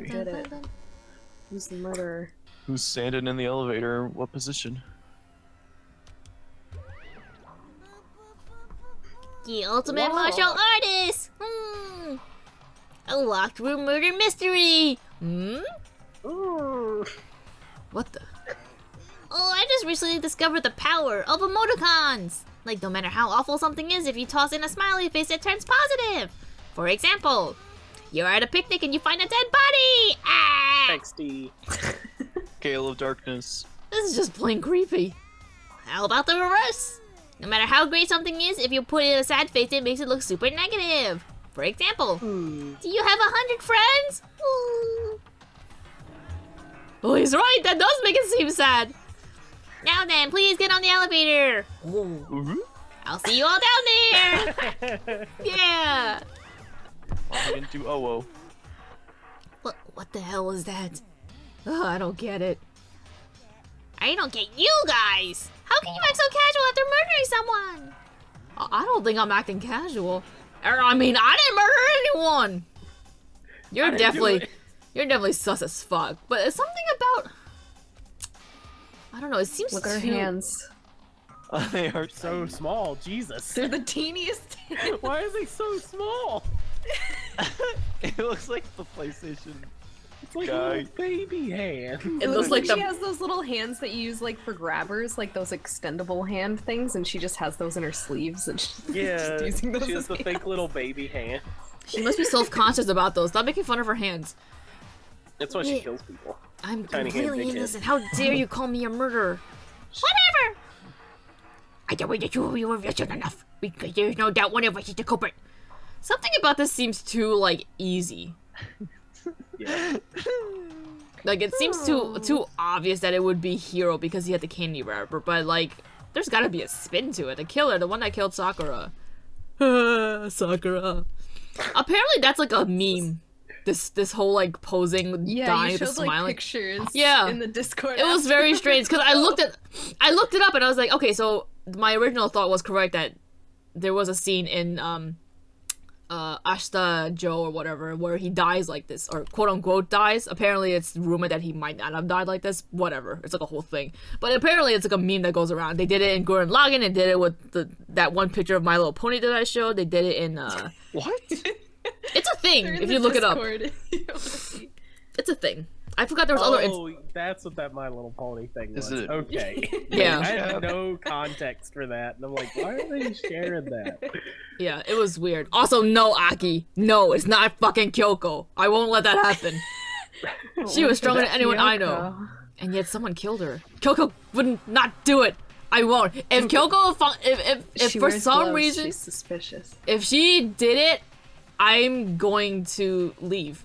Get it. Who's the murderer? Who's standing in the elevator? What position? The ultimate martial artist! A locked room murder mystery! Ooh. What the? Oh, I just recently discovered the power of emoticons! Like, no matter how awful something is, if you toss in a smiley face, it turns positive! For example, you're at a picnic and you find a dead body! Ah! Thanks, D. Gale of Darkness. This is just plain creepy. How about the reverse? No matter how great something is, if you put in a sad face, it makes it look super negative. For example, do you have 100 friends? Ooh. Oh, he's right. That does make it seem sad. Now then, please get on the elevator. Ooh. I'll see you all down there. Yeah. I'll get into OO. What the hell is that? Oh, I don't get it. I don't get you guys. How can you act so casual after murdering someone? I don't think I'm acting casual. I mean, I didn't murder anyone. You're definitely sus as fuck. But it's something about, I don't know. It seems Look at her hands. They are So small, Jesus. They're the teeniest. Why is he so small? It looks like the PlayStation. It's like Guy. a little baby hand. It looks like she has those little hands that you use like for grabbers, like those extendable hand things, and she just has those in her sleeves and she's just using those she has as the hands. fake little baby hand. She must be self-conscious about those. Stop making fun of her hands. That's why she kills people. I'm Tiny hand, completely big hand. innocent. How dare you call me a murderer? Whatever! I don't wait that you were innocent enough, because there's no doubt one of us is the culprit. Something about this seems too, like, easy. Yeah. Like, it seems too obvious that it would be Hero because he had the candy wrapper, but, like, there's gotta be a spin to it. The killer, the one that killed Sakura. Sakura. Apparently that's, like, a meme. This whole, like, posing, dying, you the showed, smiling. like, pictures Yeah. in the Discord. It was very strange because I looked it up and I was like, okay, so my original thought was correct that there was a scene in Ashita Joe or whatever where he dies like this, or quote unquote dies. Apparently it's rumored that he might not have died like this. Whatever, it's like a whole thing. But apparently it's like a meme that goes around. They did it in Gurren Lagann. They did it with that one picture of My Little Pony that I showed. They did it in What? It's a thing They're in if the you look Discord. it up. It's a thing. I forgot there was other. Oh, that's what that My Little Pony thing was. Is it? Okay. Yeah. I had no context for that, and I'm like, why are they sharing that? Yeah, it was weird. Also, no, Aki. No, it's not fucking Kyoko. I won't let that happen. She was stronger than anyone I know. And yet someone killed her. Kyoko would not do it. I won't. If Kyoko, if She for wears some gloves, reason, she's suspicious. if she did it, I'm going to leave.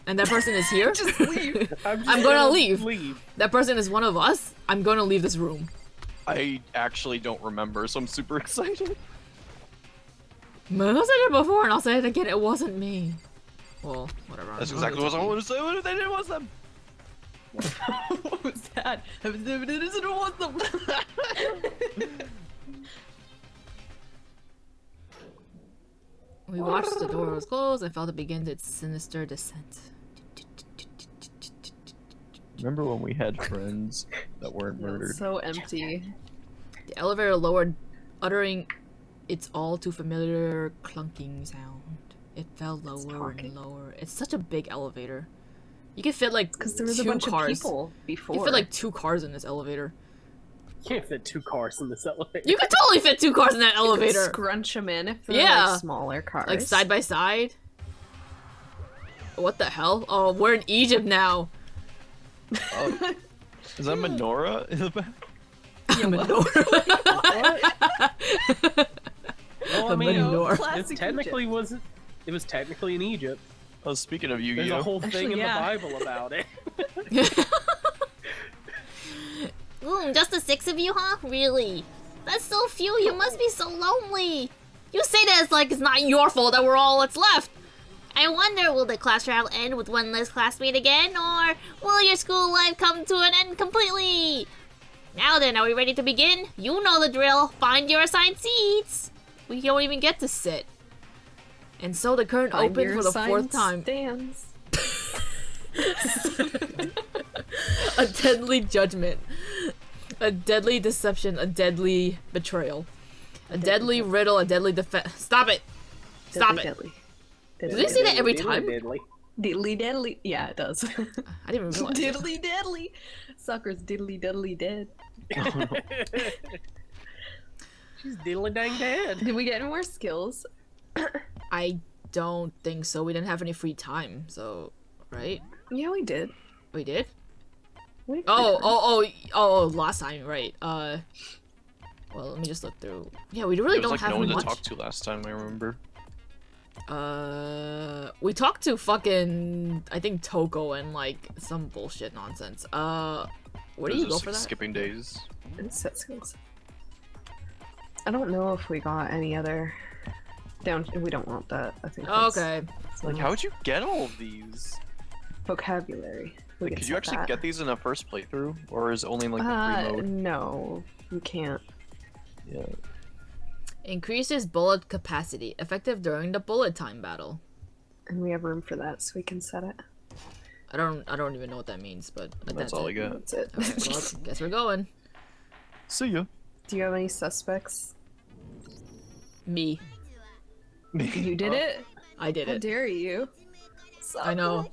And that person is here. Just leave. I'm gonna leave. That person is one of us. I'm gonna leave this room. I actually don't remember, so I'm super excited. Man, I said it before and I'll say it again. It wasn't me. Well, whatever. That's exactly what I wanted to say. What if they didn't want them? What was that? It was them. We watched the door was closed and felt it begin its sinister descent. Remember when we had friends that weren't murdered? So empty. The elevator lowered, uttering its all too familiar clunking sound. It fell lower and lower. It's such a big elevator. You could fit like Because there was a two bunch cars. of people before. You could fit like 2 cars in this elevator. You can't fit 2 cars in this elevator. You could totally fit 2 cars in that You could elevator. scrunch them in if they're Yeah. like smaller cars. Like side by side. What the hell? Oh, we're in Egypt now. Oh, is that menorah in the back? Well, I The mean, menorah. it Classic technically wasn't. It was technically in Egypt. Oh, speaking of There's a Yu-Gi-Oh! whole thing Actually, in yeah. the Bible about it. Just the 6 of you, huh? Really? That's so few. You must be so lonely. You say that it's like it's not your fault that we're all that's left. I wonder, will the class trial end with one less classmate again, or will your school life come to an end completely? Now then, are we ready to begin? You know the drill. Find your assigned seats. We don't even get to sit. And so the current opened for the 4th time. Stands. A deadly judgment. A deadly deception. A deadly betrayal. A deadly riddle. A deadly defense. Stop it! Stop it! Deadly. Do they say that every time? Diddly deadly. Yeah, it does. I didn't even realize. Diddly deadly. Sucker's diddly deadly dead. She's diddly dang dead. Did we get any more skills? I don't think so. We didn't have any free time, so right? Yeah, we did. We did? We did. Oh, last time, right. Well, let me just look through. Yeah, we really don't have no one much. to talk to last time, I remember. We talked to fucking, I think Toko and like some bullshit nonsense. Where do you go for that? Skipping days. Set skills. I don't know if we got any other down. We don't want that. I think. Okay. Like, how would you get all of these? Vocabulary. We can Could you set actually that. get these in a first playthrough, or is it only in, like the free mode? No, you can't. Yeah. Increases bullet capacity, effective during the bullet time battle. And we have room for that, so we can set it. I don't even know what that means, but That's all I got. That's it. Okay, well, guess we're going. See ya. Do you have any suspects? Me. You did it? I did How it. dare you? I know.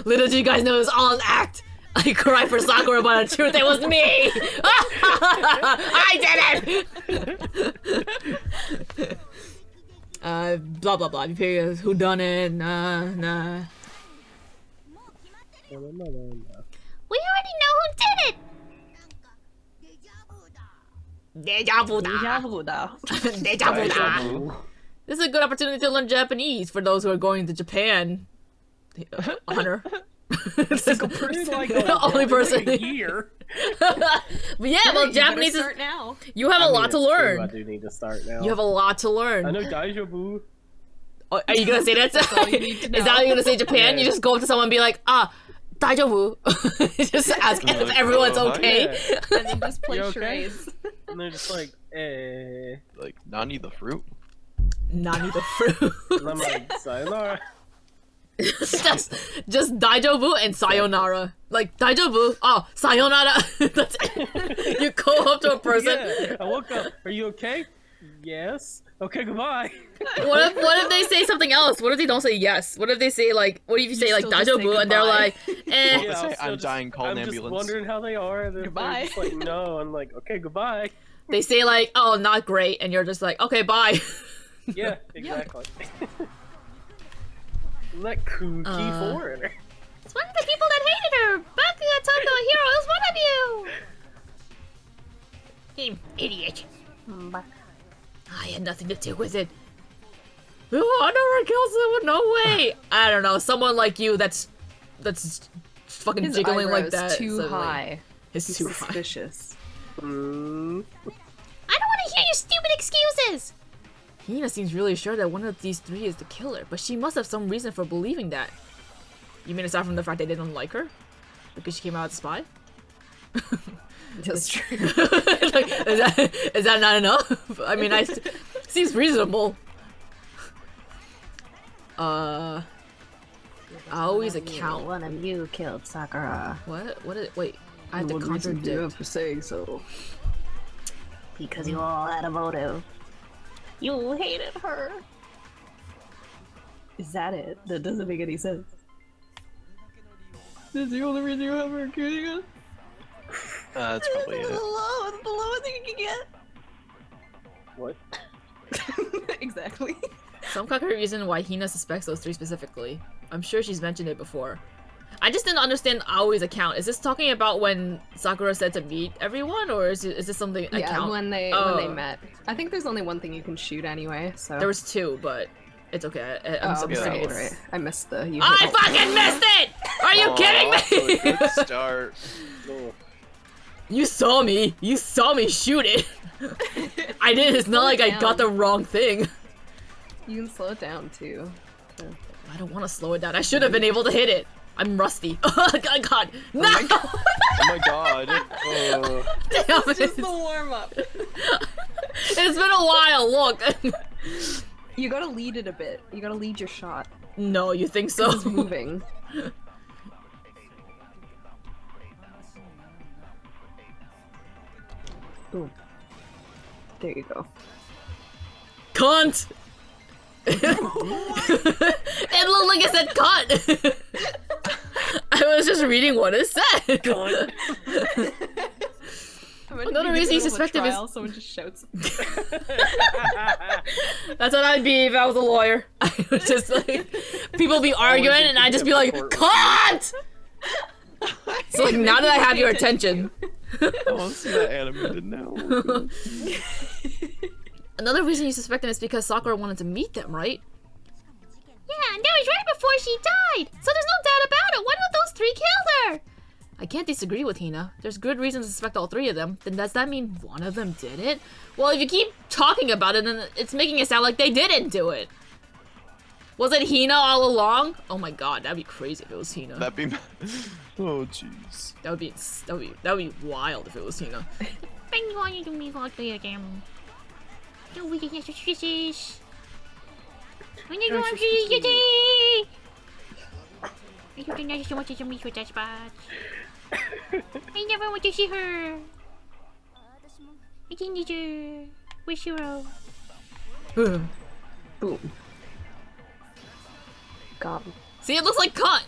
Little do you guys know it's all an act. I cried for Sakura, but the truth, it was me! I did it! Blah blah blah. Because who done it? Nah. No. We already know who did it! Deja vu da. Deja vu da. Deja vu da. This is a good opportunity to learn Japanese for those who are going to Japan. Hunter. Single It's person. like The only person. a year. But yeah, well, You better Japanese is. start now. You have a lot to I learn. do need to start now. You have a lot to I learn. know deja vu. Oh, are you gonna say that? all you need to Is that how know. you're gonna say Japan? Yeah. You just go up to someone and be like, daijoubu. Just ask if everyone's Oh, okay. yeah. And then just play You okay? charades. And they're just like, eh. Like, Nani the fruit? Nani the fruit. And I'm like, sayonara. just daijoubu and sayonara. Like daijoubu, oh sayonara. That's it. You go up to a person. Yeah, I woke up. Are you okay? Yes. Okay, goodbye. What if they say something else? What if they don't say yes? What if they say like, what if you say like still just say daijoubu and they're goodbye. like, eh. Well, I'll say, still I'm dying, call an I'm ambulance. just wondering how they are. And Goodbye. They're just like, no. I'm like, okay, goodbye. They say like, oh, not great, and you're just like, okay, bye. Yeah, exactly. Let Kuki foreigner. It's one of the people that hated her. Bakuga Toko Hero is one of you. You idiot. I had nothing to do with it. Oh, I never killed someone. No way. I don't know. Someone like you that's fucking His jiggling like eyebrows that. too suddenly. high. It's He's too high. suspicious. I don't want to hear your stupid excuses. Hina seems really sure that one of these three is the killer, but she must have some reason for believing that. You mean aside from the fact they didn't like her? Because she came out as a spy? That's true. Like, is that not enough? I mean, seems reasonable. I always account. One of you killed Sakura. What? Wait, I have to contradict. for saying so. Because you all had a motive. You hated her. Is that it? That doesn't make any sense. That's the only reason you have her killing us? That's probably That's it. the lowest thing you can What? get. Exactly. Some concrete reason why Hina suspects those three specifically. I'm sure she's mentioned it before. I just didn't understand Aoi's account. Is this talking about when Sakura said to meet everyone, or is this something Yeah, account? when they Oh. met. I think there's only one thing you can shoot anyway, so. There was two, but it's okay. I'm Oh, assuming right, it's... right. I missed the. You I fucking missed it! Are you kidding me? Good start. No. You saw me shoot it. I did. It's not Slow like it I got down. the wrong thing. You can slow it down too. I don't want to slow it down. I should have been able to hit it. I'm rusty. Oh God, no! Oh my god. Oh. Damn it. Just the warm up. It's been a while. Look. You gotta lead it a bit. You gotta lead your shot. No, you think so? It's moving. Boom. There you go. Cunt! It looked like it said cunt! I was just reading what it said! Cunt. Another reason you suspect him is... Someone just shouts. That's what I'd be if I was a lawyer. I would just like... People be arguing and I'd just be like, CUNT! So like, now that I have your attention... I want to see that animated now. Another reason you suspect him is because Sakura wanted to meet them, right? Yeah, and that was right before she died! So there's no doubt about it! One of those three killed her! I can't disagree with Hina. There's good reason to suspect all three of them. Then does that mean one of them did it? Well, if you keep talking about it, then it's making it sound like they didn't do it. Was it Hina all along? Oh my god, that'd be crazy if it was Hina. That'd be. Oh jeez. That would be wild if it was Hina. I never want to see her. I think it's wish hero. Boom. Got him. See, it looks like cunt.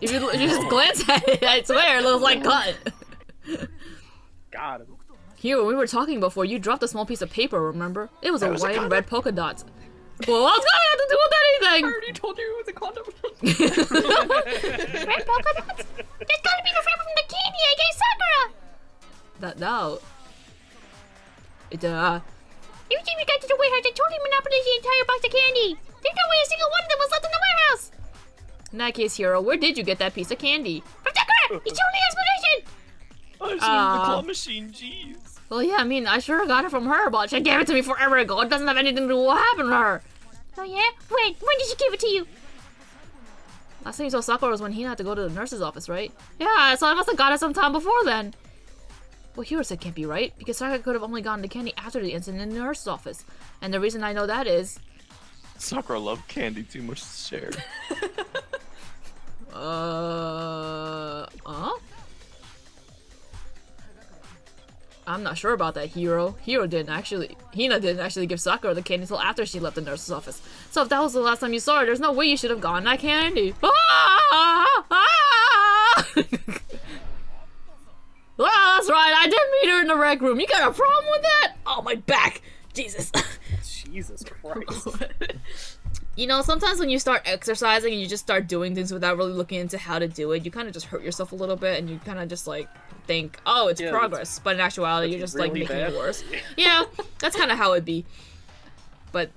If you just glance at it, I swear it looks like cunt. Got him. Here, when we were talking before, you dropped a small piece of paper, remember? It was a was a white and condom. red polka dots. Well, what's gonna have to do with anything? I already told you it was a condom. Red polka dots? That's gotta be the friend from the candy I gave Sakura! No. It, Every time we got to the warehouse, I totally monopolized the entire box of candy! There's no way a single one of them was left in the warehouse! in that case, Hero, where did you get that piece of candy? From Sakura! It's the only explanation! I should use the claw machine. Jeez. Well, yeah, I mean, I sure got it from her, but she gave it to me forever ago. It doesn't have anything to do with what happened to her. Oh yeah? When did she give it to you? Last time you saw Sakura was when Hina had to go to the nurse's office, right? Yeah, so I must have got it sometime before then. Well, Hiro said can't be right, because Sakura could have only gotten the candy after the incident in the nurse's office. And the reason I know that is... Sakura loved candy too much to share. I'm not sure about that, Hiro. Hina didn't actually give Sakura the candy until after she left the nurse's office. So if that was the last time you saw her, there's no way you should have gotten that candy. Well, that's right, I did meet her in the rec room. You got a problem with that? Oh, my back. Jesus. Jesus Christ. You know, sometimes when you start exercising and you just start doing things without really looking into how to do it, you kind of just hurt yourself a little bit and you kind of just like think, oh, it's Yeah, progress. But in actuality, you're just like really making bad. it worse. Yeah, that's kind of how it'd be. But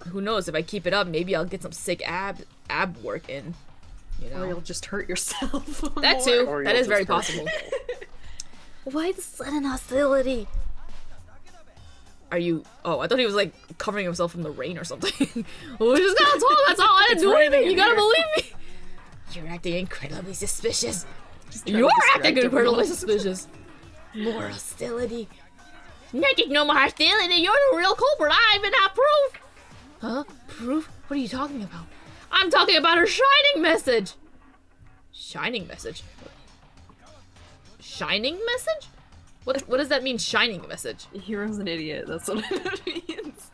who knows, if I keep it up, maybe I'll get some sick ab work in. You Or you'll know? just hurt yourself. That more. too. Or That you'll is very just hurt possible. Why the sudden hostility? Are you? Oh, I thought he was like covering himself from the rain or something. We just got told. That's all. I didn't do raining anything. You in gotta here. believe me. You're acting incredibly suspicious. trying to You're distract acting everyone. incredibly suspicious. More hostility. Not just no more hostility. You're the real culprit. I even have proof. Huh? Proof? What are you talking about? I'm talking about her shining message. Shining message? Shining message? What does that mean, shining message? Hero's an idiot, that's what it means.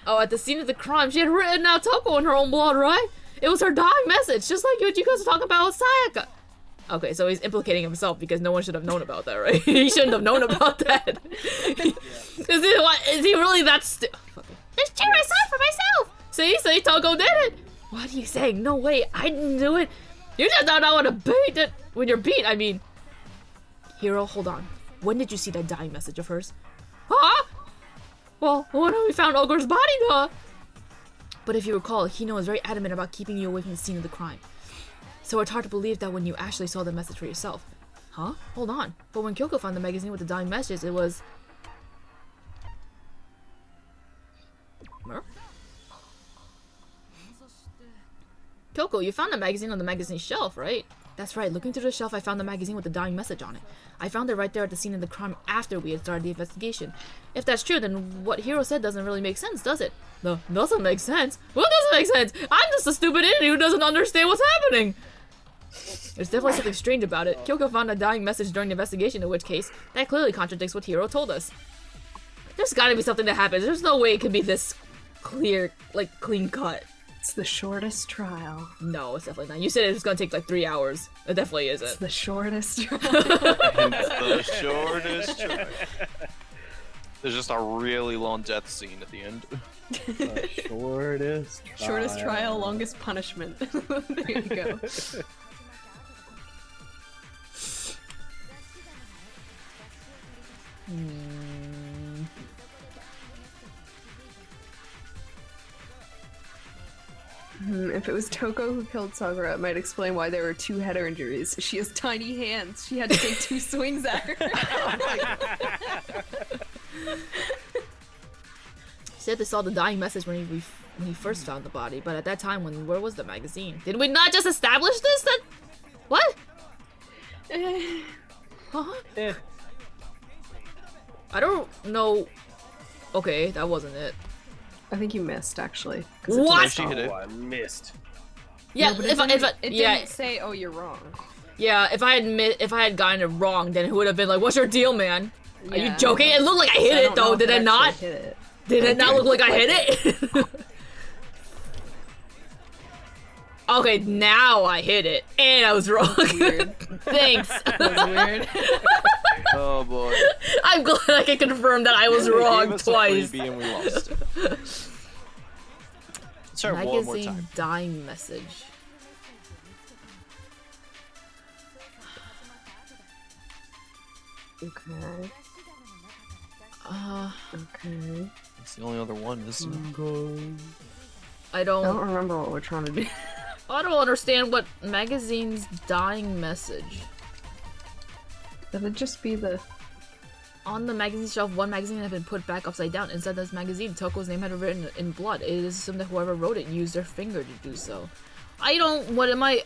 Oh, at the scene of the crime, she had written out Toko in her own blood, right? It was her dying message, just like what you guys were talking about with Sayaka. Okay, so he's implicating himself because no one should have known about that, right? He shouldn't have known about that. Is he really that This chair I saw it for myself! See, Toko did it! What are you saying? No way, I didn't do it. You just don't know what to beat it. When you're beat, I mean. Hero, hold on. When did you see that dying message of hers? Huh? Well, when we found Ogre's body, duh. But if you recall, Hino was very adamant about keeping you away from the scene of the crime. So it's hard to believe that when you actually saw the message for yourself. Huh? Hold on. But when Kyoko found the magazine with the dying message, it was... Mer? Kyoko, you found the magazine on the magazine shelf, right? That's right, looking through the shelf I found the magazine with the dying message on it. I found it right there at the scene of the crime after we had started the investigation. If that's true, then what Hiro said doesn't really make sense, does it? No, doesn't make sense. What doesn't make sense? I'm just a stupid idiot who doesn't understand what's happening. There's definitely something strange about it. Kyoko found a dying message during the investigation, in which case, that clearly contradicts what Hiro told us. There's gotta be something that happens. There's no way it could be this clear, like, clean cut. It's the shortest trial. No, it's definitely not. You said it was gonna take like 3 hours. It definitely isn't. It's the shortest trial. It's the shortest trial. There's just a really long death scene at the end. The shortest trial. Shortest trial, longest punishment. There you go. If it was Toko who killed Sakura, it might explain why there were 2 head injuries. She has tiny hands. She had to take 2 swings at her. Said they saw the dying message when he first found the body, but at that time, where was the magazine? Did we not just establish this? That what? Huh? I don't know. Okay, that wasn't it. I think you missed, actually. What? She hit it. Oh, I missed. Yeah, No, but if it yeah, didn't say, "Oh, you're wrong." yeah, if I had gotten it wrong, then it would have been like, "What's your deal, man? Are you Yeah, joking?" It looked like I hit I it don't know though. if Did I actually not? hit it. Did it not look like I hit it? Okay, now I hit it, and I was wrong. Weird. Thanks. That was weird. Oh boy. I'm glad I can confirm that I was They gave wrong us a twice. freebie and we lost it. Let's try one more Magazine time. dying message. Okay. Okay. It's the only other one, isn't it? I I don't don't remember what we're trying to do. understand what magazine's dying message. That'd just be the. On the magazine shelf, one magazine had been put back upside down. Inside this magazine, Toko's name had been written in blood. It is assumed that whoever wrote it used their finger to do so. What am I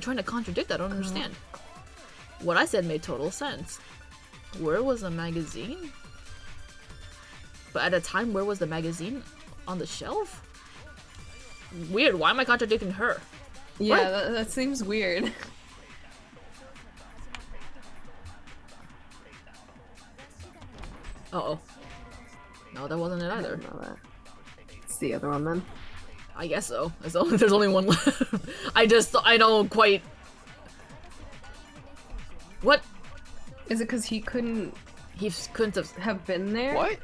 trying to contradict? I don't understand. What I said made total sense. Where was the magazine? But at a time, where was the magazine? On the shelf? Weird, why am I contradicting her? Yeah, that seems weird. Uh-oh. No, that wasn't it I either. don't know that. It's the other one then. I guess so. There's only one left. I don't quite... What? Is it because he couldn't He couldn't have... been there? What?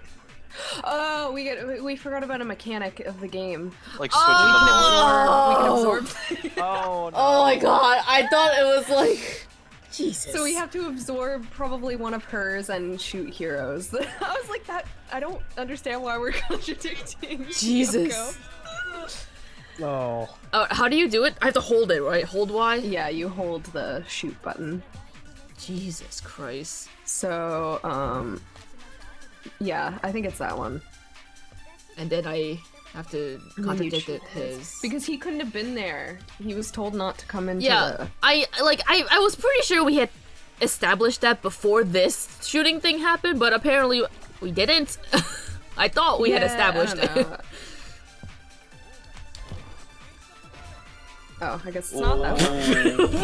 Oh, we forgot about a mechanic of the game. Like switching them all. We can absorb. Oh no. Oh my god, I thought it was like... Jesus. So we have to absorb probably one of hers and shoot heroes. I was like, that. I don't understand why we're contradicting. Jesus. Yoko. Oh. How do you do it? I have to hold it, right? Hold Y? Yeah, you hold the shoot button. Jesus Christ. So, yeah, I think it's that one. And then I have to contradict it his... Because he couldn't have been there. He was told not to come into Yeah, the... I was pretty sure we had established that before this shooting thing happened, but apparently we didn't. I thought we had established it. Oh, I guess it's not that one.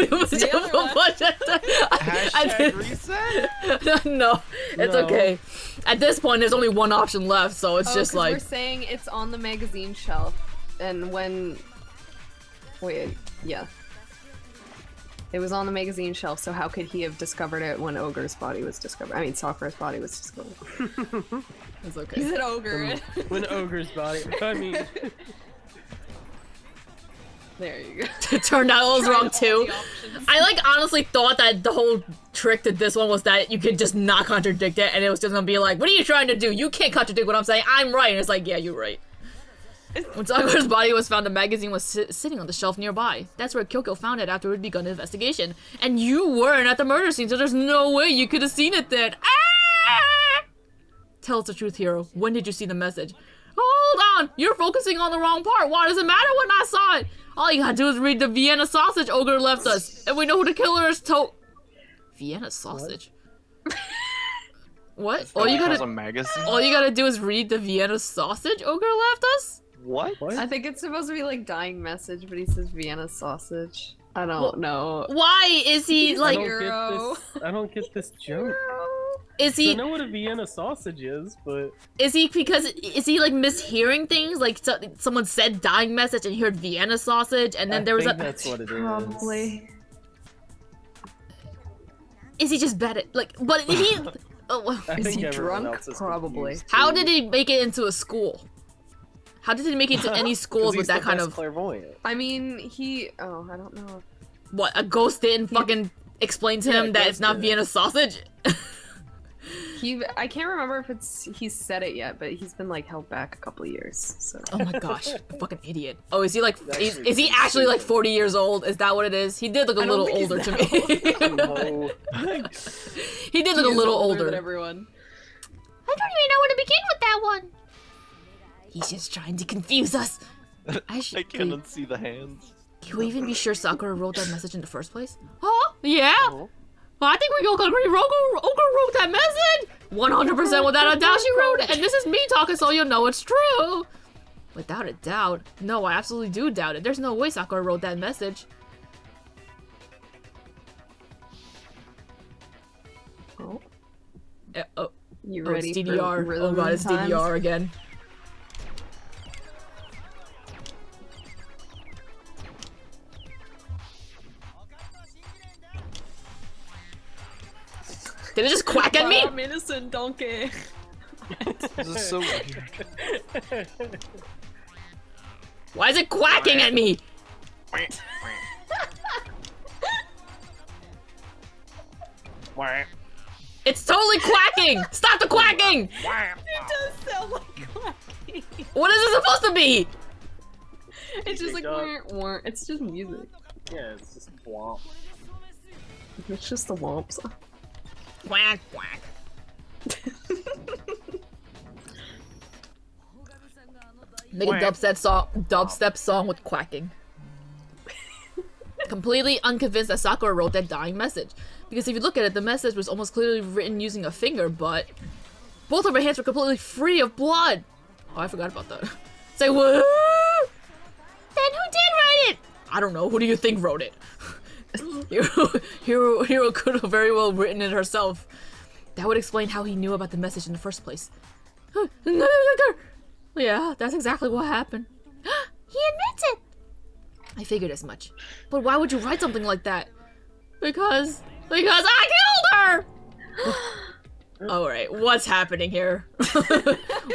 It was The just other a one. bunch of Hashtag reset? No, it's No. okay. At this point, there's only one option left, so it's just 'cause like... we're saying it's on the magazine shelf, and when... Wait, yeah. It was on the magazine shelf, so how could he have discovered it when Ogre's body was discovered? I mean, Sakura's body was discovered. It's okay. He's an ogre. When Ogre's body. I mean. There you go. It turned out it was wrong all too. the options. I honestly thought that the whole trick to this one was that you could just not contradict it, and it was just gonna be like, what are you trying to do? You can't contradict what I'm saying. I'm right. And it's like, yeah, you're right. When Sakura's body was found, a magazine was sitting on the shelf nearby. That's where Kyoko found it after we'd begun the investigation. And you weren't at the murder scene, so there's no way you could have seen it then. Ah! Tell us the truth, Hiro. When did you see the message? Hold on! You're focusing on the wrong part. Why does it matter when I saw it? All you gotta do is read the Vienna sausage ogre left us, and we know who the killer is. Vienna sausage. What? All you gotta a magazine. All you gotta do is read the Vienna sausage ogre left us. What? I think it's supposed to be like dying message, but he says Vienna sausage. I don't know. Why is he I like? don't get this joke. Is I he? know what a Vienna sausage is, but Is he like mishearing things? Like someone said dying message and he heard Vienna sausage, and then there was that's what it is. Probably. Is he just bad at like? But if he. Oh, I Is think he everyone drunk? else is Probably. confused, how too. did he make it into a school? How did he make it to any 'Cause schools he's with that the kind best of clairvoyant? I mean, I don't know. what? A ghost didn't fucking explain to Yeah, him that it's ghost not did. Vienna sausage. I can't remember if he's said it yet, but he's been like held back a couple years. So Oh my gosh, fucking idiot. Oh, is he like? That's Is he actually like 40 years old? Is that what it is? He did look a I don't little think he's older to that me. No. He did look a He is little older than older. everyone. I don't even know where to begin with that one. He's just trying to confuse us. I can't unsee the hands. Can we even be sure Sakura wrote that message in the first place? Huh? Yeah? Well, I think we can agree Ogre wrote that message! 100% without a doubt she wrote it, and this is me talking so you'll know it's true! Without a doubt. No, I absolutely do doubt it. There's no way Sakura wrote that message. Oh, Oh, you oh, it's ready DDR. for Oh rhythm god, it's times? DDR again. Did it just quack at me? I'm innocent, donkey. This is so weird. Why is it quacking at me? It's totally quacking! Stop the quacking! It does sound like quacking. What is it supposed to be? It's just like Pick up. wah, wah. It's just music. Yeah, it's just womp. It's just the womps. Quack, quack. Make a dubstep song with quacking. Completely unconvinced that Sakura wrote that dying message. Because if you look at it, the message was almost clearly written using a finger, but both of her hands were completely free of blood. Oh, I forgot about that. Say what? Then who did write it? I don't know. Who do you think wrote it? Hero could have very well written it herself. That would explain how he knew about the message in the first place. Yeah, that's exactly what happened. He admits it. I figured as much. But why would you write something like that? Because I killed her! Alright, what's happening here?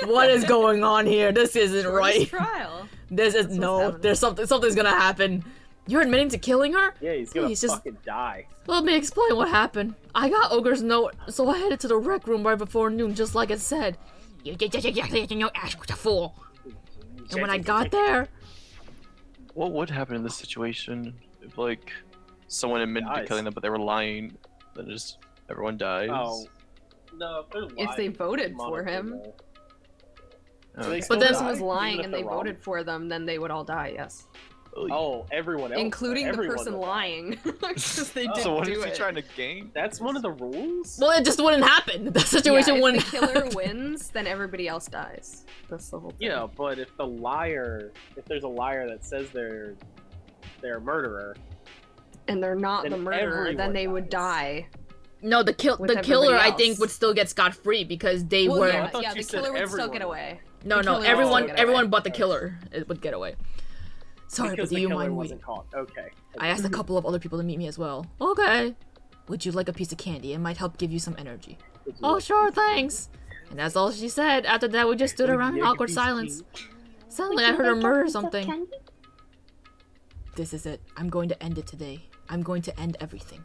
What is going on here? This isn't right. Trial. This is there's something's gonna happen. You're admitting to killing her? Yeah, he's gonna Please, just fucking die. let me explain what happened. I got Ogre's note, so I headed to the rec room right before noon, just like it said. You did just exactly as you know Ash was a fool. And when I got there, What would happen in this situation if, like, someone admitted to Dies. killing them, but they were lying? Then just everyone dies. Oh. No, if they're lying, If they voted for monitor him. will. Oh, They okay. still then- Person die, was lying even if and they they're wrong. voted for them, then they would all die, yes. Oh, everyone else. Including the everyone person will. lying. Because they didn't So what do is he it. trying to gain? That's one of the rules? well, it just wouldn't happen. The Yeah, situation if wouldn't the killer happen. wins, then everybody else dies. That's the whole thing. Yeah, but if there's a liar that says they're a murderer, And they're not Then the murderer, then everyone they would dies. die. No, the With killer I everybody think else. would still get scot-free because they Well, were yeah, thought yeah, you the said killer would still everyone. get away. No, The no, killer would everyone still get everyone away. but the Okay. killer would get away. Sorry, because but do the you killer mind wasn't waiting? caught. Okay. I asked a couple of other people to meet me as well. Okay. Would you like a piece of candy? It might help give you some energy. Would you Oh, like- sure, thanks. And that's all she said. After that, we just stood Would around you in like a awkward piece of silence. cake? Suddenly, I heard her murder something. This is it. I'm going to end it today. I'm going to end everything.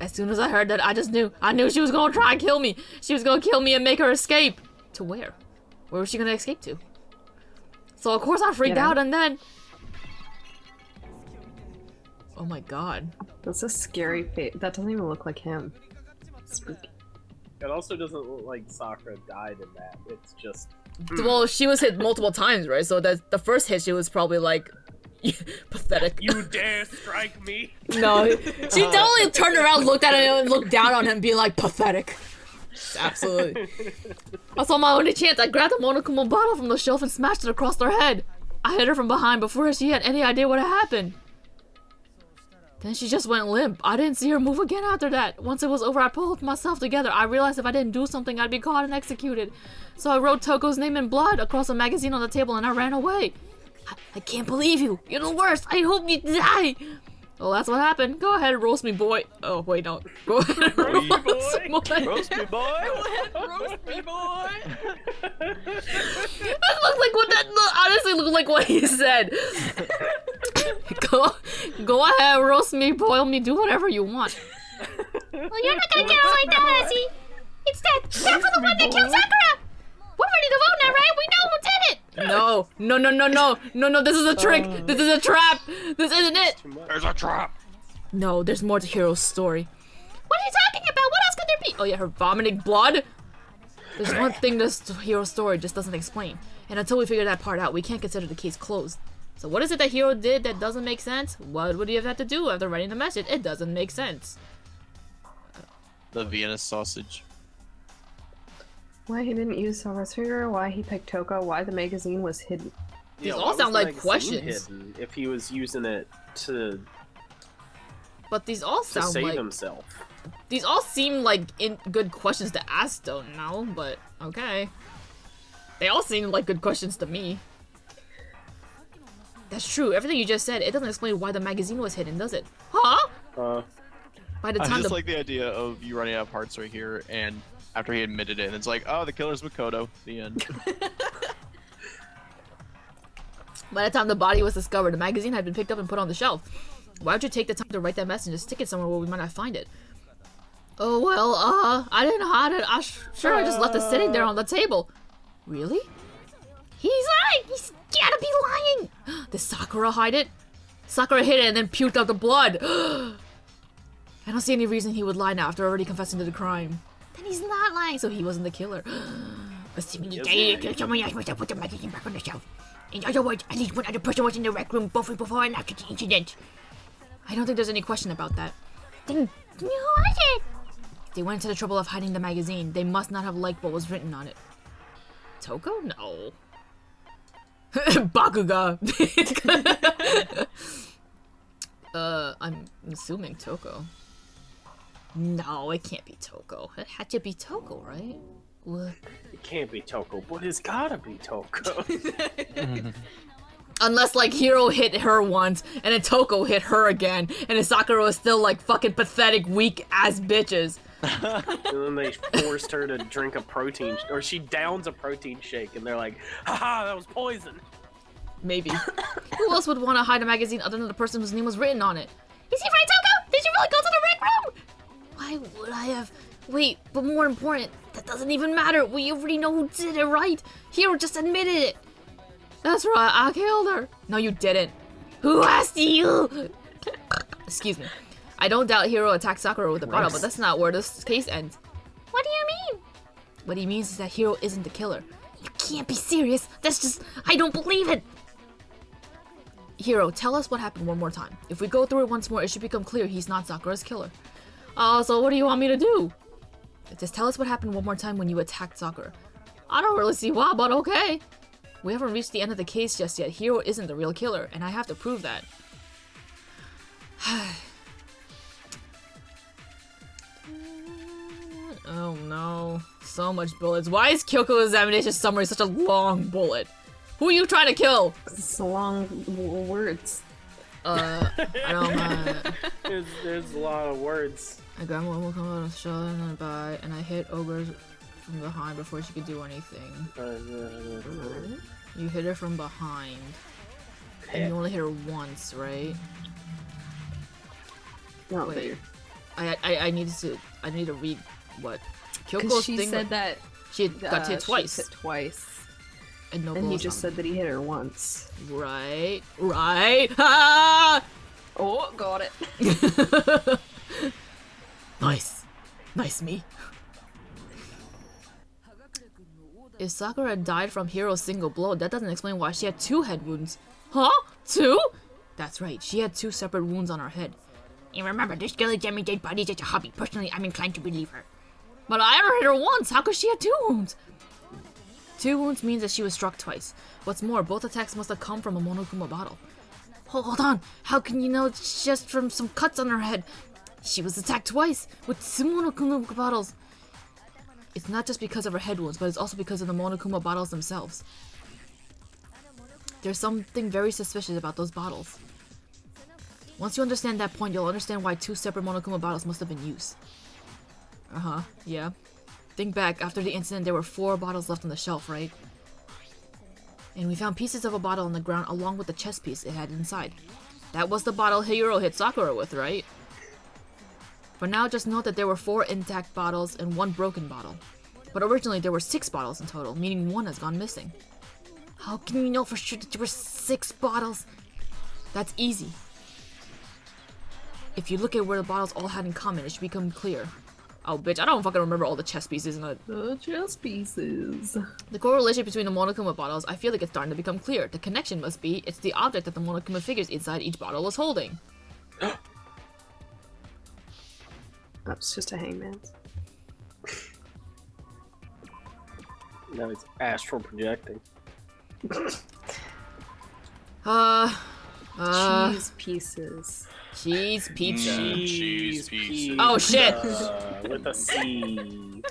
As soon as I heard that, I just knew. I knew she was going to try and kill me. She was going to kill me and make her escape. To where? Where was she going to escape to? So, of course, I freaked You know. out and then... Oh my god. That's a scary face. That doesn't even look like him. Spooky. It also doesn't look like Sakura died in that. It's just Well, she was hit multiple times, right? So the first hit, she was probably like Pathetic. You dare strike me? No, she totally turned around, looked at him, and looked down on him, being like, pathetic. Absolutely. I saw my only chance. I grabbed a Monokuma bottle from the shelf and smashed it across her head. I hit her from behind before she had any idea what had happened. Then she just went limp. I didn't see her move again after that. Once it was over, I pulled myself together. I realized if I didn't do something, I'd be caught and executed. So I wrote Toko's name in blood across a magazine on the table and I ran away. I can't believe you. You're the worst. I hope you die. Well, that's what happened. Go ahead and roast me, boy. Oh, wait, no. Go ahead and roast me, boy. Roast me, boy. Go ahead, roast me, boy. That looked like what that honestly looked like what he said. Go ahead, roast me, boil me, do whatever you want. Well, you're not gonna get it like that, Ezzy. It's that for the one that killed Sakura. We're ready to vote now, right? We know who did it. No, this is a trick. This is a trap. This isn't it. There's a trap. No, there's more to Hiro's story. What are you talking about? What else could there be? Oh yeah, her vomiting blood. There's one thing this Hiro story just doesn't explain. And until we figure that part out, we can't consider the case closed. So what is it that Hiro did that doesn't make sense? What would he have had to do after writing the message? It doesn't make sense. The Vienna sausage. Why he didn't use Silver Sphere, why he picked Toko, why the magazine was hidden. These why all was sound the like magazine questions. hidden if he was using it to But these all sound save like himself. these all seem like good questions to ask, don't know, but okay. They all seem like good questions to me. That's true. Everything you just said, it doesn't explain why the magazine was hidden, does it? Huh? By the I time just like the idea of you running out of parts right here, and after he admitted it, and it's like, oh, the killer's Makoto. The end. By the time the body was discovered, the magazine had been picked up and put on the shelf. Why would you take the time to write that message and stick it somewhere where we might not find it? Oh, well, I didn't hide it. I just left it sitting there on the table. Really? He's lying. He's gotta be lying. Did Sakura hide it? Sakura hid it and then puked out the blood. I don't see any reason he would lie now after already confessing to the crime. Then he's not lying. So he wasn't the killer. Assuming he died, someone else must have put the magazine back on the shelf. In other words, at least one other person was in the rec room both before and after the incident. I don't think there's any question about that. Then who was it? They went to the trouble of hiding the magazine. They must not have liked what was written on it. Toko? No. Bakuga. I'm assuming Toko. No, it can't be Toko. It had to be Toko, right? What? It can't be Toko, but it's gotta be Toko. Unless, like, Hiro hit her once, and then Toko hit her again, and then Sakura was still, like, fucking pathetic, weak-ass bitches. And then they forced her to drink a protein, or she downs a protein shake, and they're like, haha, that was poison. Maybe. Who else would want to hide a magazine other than the person whose name was written on it? Is he right, Toko? Did you really go to the rec room? Why would I have... Wait, but more important, that doesn't even matter. We already know who did it, right? Hiro just admitted it. That's right, I killed her. No, you didn't. Who asked you? Excuse me. I don't doubt Hiro attacked Sakura with a bottle, but that's not where this case ends. What do you mean? What he means is that Hiro isn't the killer. You can't be serious. That's just... I don't believe it. Hiro, tell us what happened one more time. If we go through it once more, it should become clear he's not Sakura's killer. So what do you want me to do? Just tell us what happened one more time when you attacked Sakura. I don't really see why, but okay. We haven't reached the end of the case just yet. Hiro isn't the real killer, and I have to prove that. Oh no. So much bullets. Why is Kyoko's examination summary such a long bullet? Who are you trying to kill? It's long words. I don't know. There's a lot of words. I grabbed one will come out of the shell and then by, and I hit Ogre from behind before she could do anything. You hit her from behind. And you only hit her once, right? Not Wait. I need to read what Because Kyoko's she thing. said that she got hit twice. She hit twice. And no And he blows just on said that he hit her once. Right. Ah! Oh, got it. Nice me. If Sakura died from Hiro's single blow, that doesn't explain why she had 2 head wounds. Huh? 2? That's right, she had 2 separate wounds on her head. And remember, this girl examining dead bodies is a hobby. Personally, I'm inclined to believe her. But I ever hit her once, how could she have 2 wounds? 2 wounds means that she was struck twice. What's more, both attacks must have come from a Monokuma bottle. Hold on, how can you know it's just from some cuts on her head? She was attacked twice, with 2 Monokuma bottles. It's not just because of her head wounds, but it's also because of the Monokuma bottles themselves. There's something very suspicious about those bottles. Once you understand that point, you'll understand why 2 separate Monokuma bottles must have been used. Yeah. Think back, after the incident there were 4 bottles left on the shelf, right? And we found pieces of a bottle on the ground along with the chest piece it had inside. That was the bottle Hiro hit Sakura with, right? For now, just note that there were 4 intact bottles and 1 broken bottle. But originally there were 6 bottles in total, meaning 1 has gone missing. How can you know for sure that there were 6 bottles? That's easy. If you look at where the bottles all had in common, it should become clear. Oh, bitch, I don't fucking remember all the chess pieces in it. The chess pieces. The correlation between the Monokuma bottles, I feel like it's starting to become clear. The connection must be, it's the object that the Monokuma figures inside each bottle was holding. That's just a hangman's. No, it's astral projecting. Cheese pieces. Cheese pizza. Cheese pieces. Oh shit! With a C.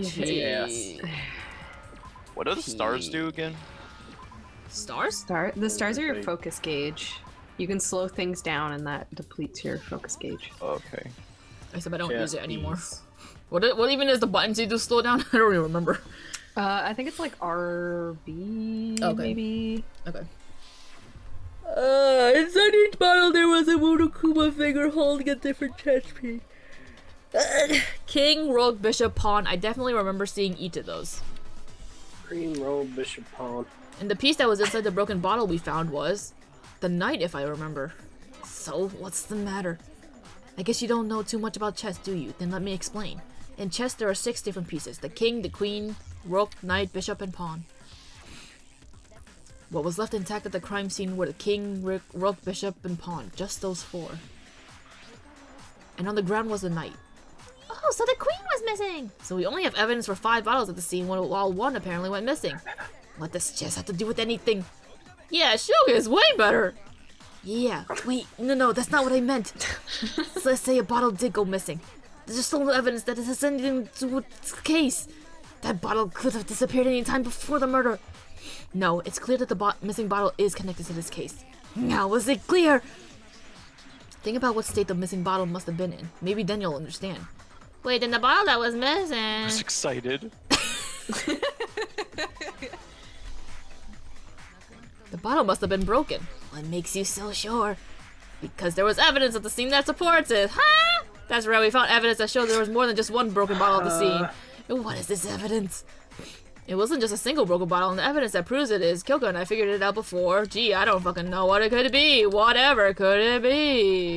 Cheese. What do the stars do again? Stars? The stars are your focus gauge. You can slow things down and that depletes your focus gauge. Okay. Except I don't use it anymore. Piece. What even is the button to do slow down? I don't even remember. I think it's like RB, Okay. maybe? Okay. Inside each bottle there was a Monokuma figure holding a different chest piece. King, Rogue, Bishop, Pawn. I definitely remember seeing each of those. Green robe, bishop, pawn. And the piece that was inside the broken bottle we found was the knight, if I remember. So, what's the matter? I guess you don't know too much about chess, do you? Then let me explain. In chess, there are 6 different pieces. The king, the queen, rook, knight, bishop, and pawn. What was left intact at the crime scene were the king, rook, bishop, and pawn. Just those 4. And on the ground was the knight. Oh, so the queen was missing! So we only have evidence for 5 bottles at the scene while 1 apparently went missing. What does chess have to do with anything? Yeah, Shoga is way better! Yeah, wait, no, that's not what I meant. So let's say a bottle did go missing. There's just no evidence that it has anything to do with the case. That bottle could have disappeared any time before the murder. No, it's clear that the missing bottle is connected to this case. Now is it clear? Think about what state the missing bottle must have been in. Maybe then you'll understand. Wait, then the bottle that was I missing. was excited. The bottle must have been broken. What makes you so sure? Because there was evidence at the scene that supports it. Huh? That's right, we found evidence that shows there was more than just 1 broken bottle at the scene. And what is this evidence? It wasn't just a single broken bottle, and the evidence that proves it is Kyoko and I figured it out before. Gee, I don't fucking know what it could be. Whatever could it be?